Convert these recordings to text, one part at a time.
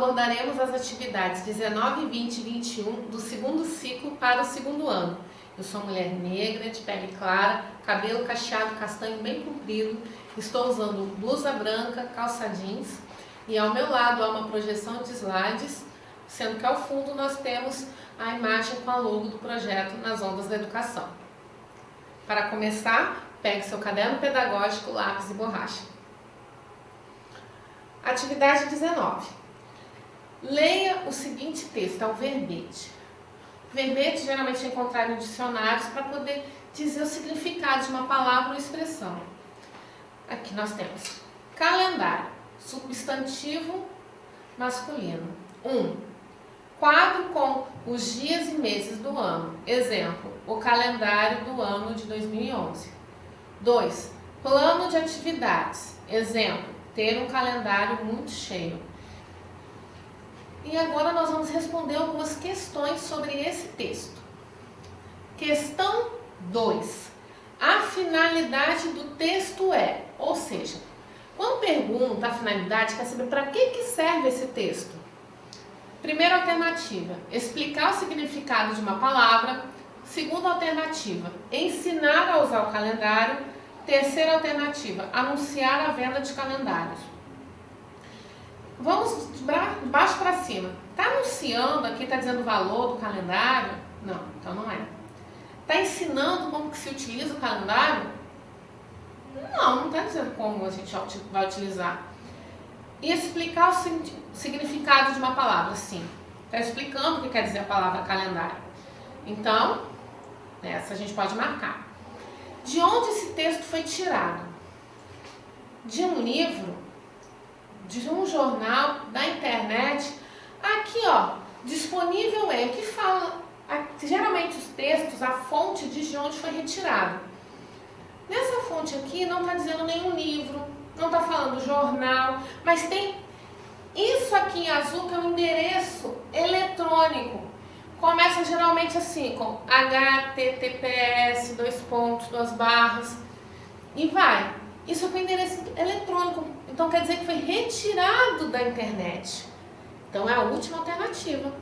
abordaremos as atividades 19, 20 e 21 do segundo ciclo para o segundo ano. Eu sou mulher negra, de pele clara, cabelo cacheado castanho bem comprido, estou usando blusa branca, calça jeans e ao meu lado há uma projeção de slides, sendo que ao fundo nós temos a imagem com a logo do projeto Nas Ondas da Educação. Para começar, pegue seu caderno pedagógico, lápis e borracha. Atividade 19. Leia o seguinte texto, é o verbete. O verbete geralmente é encontrado em dicionários para poder dizer o significado de uma palavra ou expressão. Aqui nós temos calendário, substantivo masculino. 1. Quadro com os dias e meses do ano. Exemplo, o calendário do ano de 2011. 2. Plano de atividades. Exemplo, ter um calendário muito cheio. E agora nós vamos responder algumas questões sobre esse texto. Questão 2. A finalidade do texto é, ou seja, quando pergunta a finalidade, quer saber para que serve esse texto? Primeira alternativa, explicar o significado de uma palavra. Segunda alternativa, ensinar a usar o calendário. Terceira alternativa, anunciar a venda de calendários. Vamos de baixo para cima. Está anunciando aqui, está dizendo o valor do calendário? Não, então não é. Está ensinando como que se utiliza o calendário? Não está dizendo como a gente vai utilizar. E explicar o significado de uma palavra, sim. Está explicando o que quer dizer a palavra calendário. Então, essa a gente pode marcar. De onde esse texto foi tirado? De um livro, de um jornal, da internet. Aqui, ó, disponível é o que fala. Geralmente os textos, a fonte diz de onde foi retirado. Nessa fonte aqui não está dizendo nenhum livro, não está falando jornal, mas tem isso aqui em azul que é um endereço eletrônico. Começa geralmente assim, com https, 2 pontos, 2 barras, e vai. Isso aqui é um endereço eletrônico, então quer dizer que foi retirado da internet. Então é a última alternativa.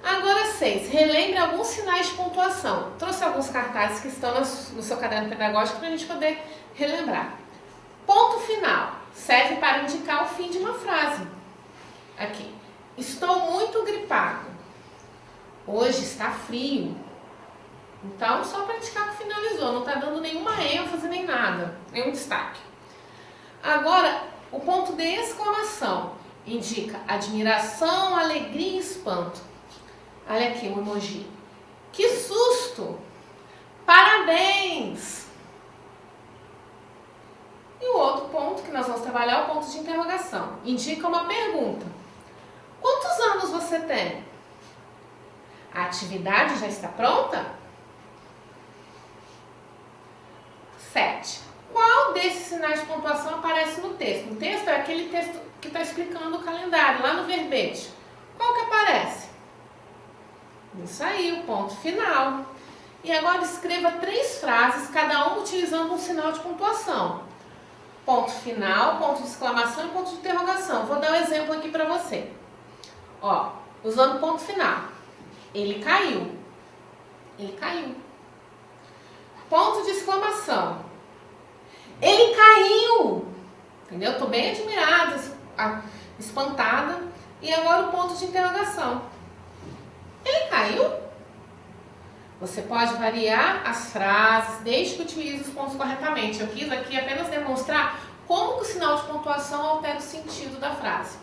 Agora 6. Relembre alguns sinais de pontuação. Trouxe alguns cartazes que estão no seu caderno pedagógico para a gente poder relembrar. Ponto final. Serve para indicar o fim de uma frase. Aqui. Estou muito gripado. Hoje está frio. Então, só para indicar que finalizou. Não está dando nenhuma ênfase nem nada. Nenhum destaque. Agora, o ponto de exclamação. Indica admiração, alegria e espanto. Olha aqui o emoji. Que susto! Parabéns! E o outro ponto que nós vamos trabalhar é o ponto de interrogação. Indica uma pergunta. Quantos anos você tem? A atividade já está pronta? 7. Qual desses sinais de pontuação aparece no texto? O texto é aquele texto que está explicando o calendário, lá no verbete. Qual que aparece? Isso aí, o ponto final. E agora escreva 3 frases, cada uma utilizando um sinal de pontuação. Ponto final, ponto de exclamação e ponto de interrogação. Vou dar um exemplo aqui para você. Ó, usando ponto final. Ele caiu. Ele caiu. Ponto de exclamação. Ele caiu! Entendeu? Estou bem admirada, espantada. E agora o ponto de interrogação. Ele caiu? Você pode variar as frases, desde que utilize os pontos corretamente. Eu quis aqui apenas demonstrar como que o sinal de pontuação altera o sentido da frase.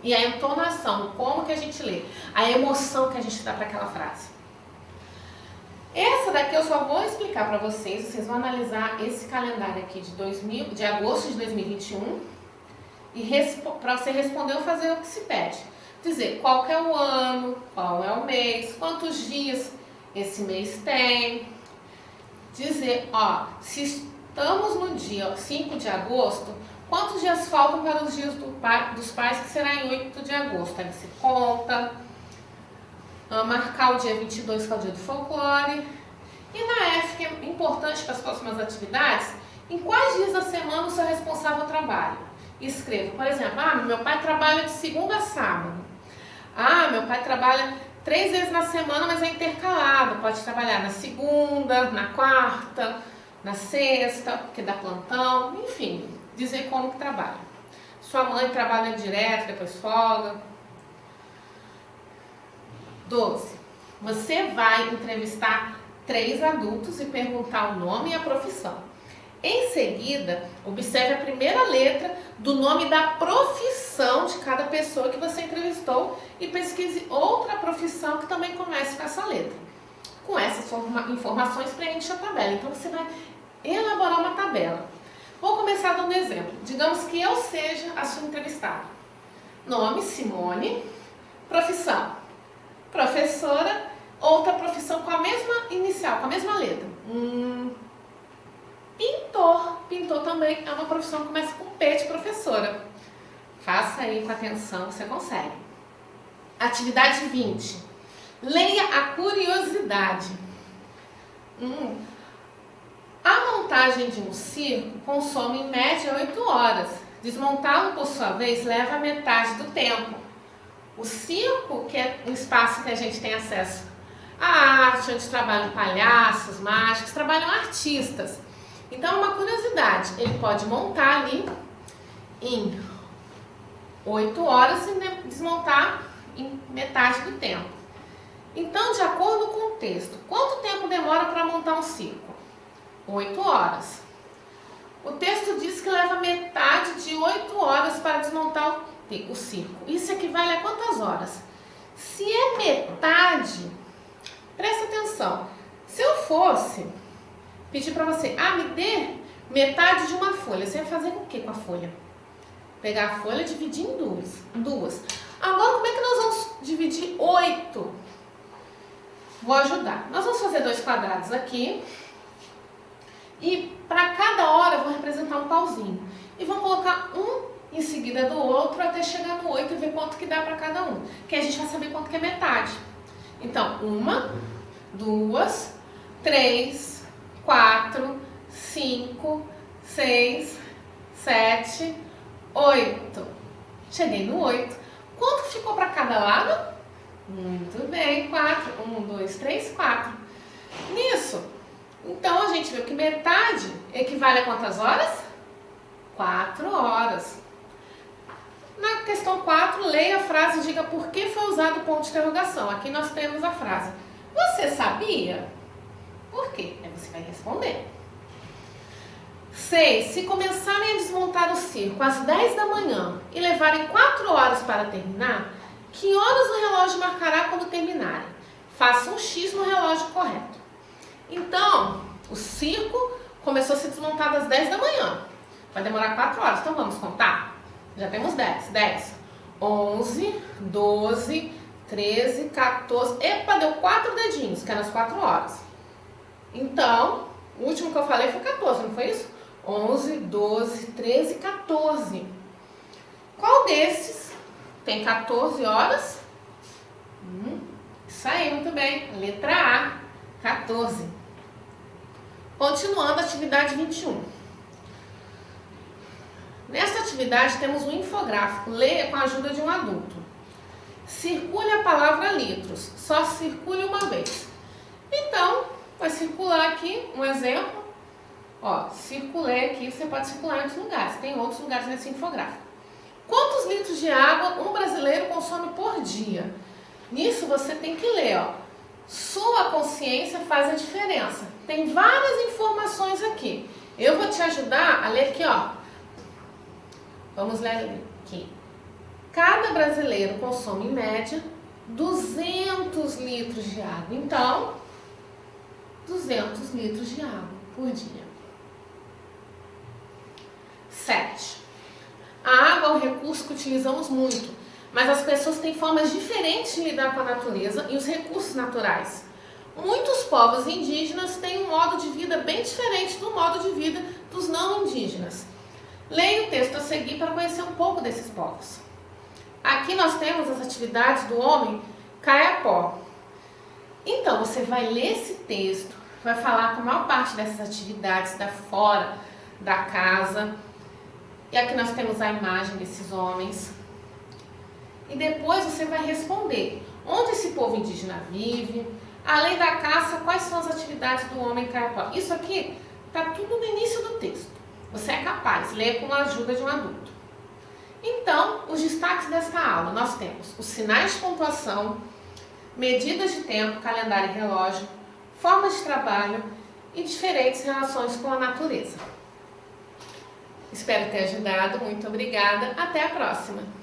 E a entonação, como que a gente lê, a emoção que a gente dá para aquela frase. Essa daqui eu só vou explicar para vocês vão analisar esse calendário aqui de agosto de 2021 e para você responder ou fazer o que se pede. Dizer qual que é o ano, qual é o mês, quantos dias esse mês tem. Dizer, ó, se estamos no dia 5 de agosto, quantos dias faltam para os dias dos pais, que será em 8 de agosto? Aí você conta. Marcar o dia 22, que é o dia do folclore. E na F, que é importante para as próximas atividades, em quais dias da semana o seu responsável trabalha? escrevo, por exemplo, meu pai trabalha de segunda a sábado. Meu pai trabalha 3 vezes na semana, mas é intercalado. Pode trabalhar na segunda, na quarta, na sexta, porque dá plantão, enfim, dizer como que trabalha. Sua mãe trabalha direto, depois folga. 12. Você vai entrevistar 3 adultos e perguntar o nome e a profissão. Em seguida, observe a primeira letra do nome da profissão de cada pessoa que você entrevistou e pesquise outra profissão que também comece com essa letra. Com essas informações, preencha a tabela. Então, você vai elaborar uma tabela. Vou começar dando um exemplo. Digamos que eu seja a sua entrevistada. Nome, Simone. Profissão, professora. Outra profissão com a mesma inicial, com a mesma letra. Pintor. Pintor também é uma profissão que começa com P de professora. Faça aí com atenção, você consegue. Atividade 20. Leia a curiosidade. A montagem de um circo consome em média 8 horas. Desmontá-lo, por sua vez, leva a metade do tempo. O circo, que é um espaço que a gente tem acesso à arte, onde trabalham palhaços, mágicos, trabalham artistas. Então, uma curiosidade, ele pode montar ali em 8 horas e desmontar em metade do tempo. Então, de acordo com o texto, quanto tempo demora para montar um circo? 8 horas. O texto diz que leva metade de 8 horas para desmontar o circo. Isso equivale a quantas horas? Se é metade, presta atenção. Se eu fosse pedir para você, me dê metade de uma folha, você vai fazer o que com a folha? Pegar a folha e dividir em duas. Agora, como é que nós vamos dividir 8? Vou ajudar. Nós vamos fazer 2 quadrados aqui. E para cada hora eu vou representar um pauzinho. E vou colocar um em seguida do outro até chegar no 8 e ver quanto que dá para cada um. Que a gente vai saber quanto que é metade. Então, 1, 2, 3, 4, 5, 6, 7, 8. Cheguei no 8. Quanto ficou para cada lado? Muito bem, 4. 1, 2, 3, 4. Nisso, então a gente viu que metade equivale a quantas horas? 4 horas. Na questão 4, leia a frase e diga por que foi usado o ponto de interrogação. Aqui nós temos a frase. Você sabia? Por quê? Aí você vai responder. 6. Se começarem a desmontar o circo às 10 da manhã e levarem 4 horas para terminar, que horas o relógio marcará quando terminarem? Faça um X no relógio correto. Então, o circo começou a ser desmontado às 10 da manhã. Vai demorar 4 horas, então vamos contar? Já temos 10. 10, 11, 12, 13, 14... Epa, deu 4 dedinhos, que é nas 4 horas. Então, o último que eu falei foi 14, não foi isso? 11, 12, 13, 14. Qual desses tem 14 horas? Isso aí, muito bem. Letra A, 14. Continuando a atividade 21. Nesta atividade temos um infográfico. Leia com a ajuda de um adulto. Circule a palavra litros. Só circule uma vez. Então, vai circular aqui um exemplo. Circulei aqui, você pode circular em outros lugares. Tem outros lugares nesse infográfico. Quantos litros de água um brasileiro consome por dia? Nisso você tem que ler, Sua consciência faz a diferença. Tem várias informações aqui. Eu vou te ajudar a ler aqui, Vamos ler aqui. Cada brasileiro consome, em média, 200 litros de água. Então, 200 litros de água por dia. 7. A água é um recurso que utilizamos muito, mas as pessoas têm formas diferentes de lidar com a natureza e os recursos naturais. Muitos povos indígenas têm um modo de vida bem diferente do modo de vida dos não indígenas. Leia o texto a seguir para conhecer um pouco desses povos. Aqui nós temos as atividades do homem Kayapó. Então, você vai ler esse texto, vai falar com a maior parte dessas atividades da fora da casa. E aqui nós temos a imagem desses homens. E depois você vai responder onde esse povo indígena vive, além da caça, quais são as atividades do homem caiapó. Isso aqui está tudo no início do texto. Você é capaz, ler com a ajuda de um adulto. Então, os destaques desta aula, nós temos os sinais de pontuação, medidas de tempo, calendário e relógio, formas de trabalho e diferentes relações com a natureza. Espero ter ajudado, muito obrigada, até a próxima!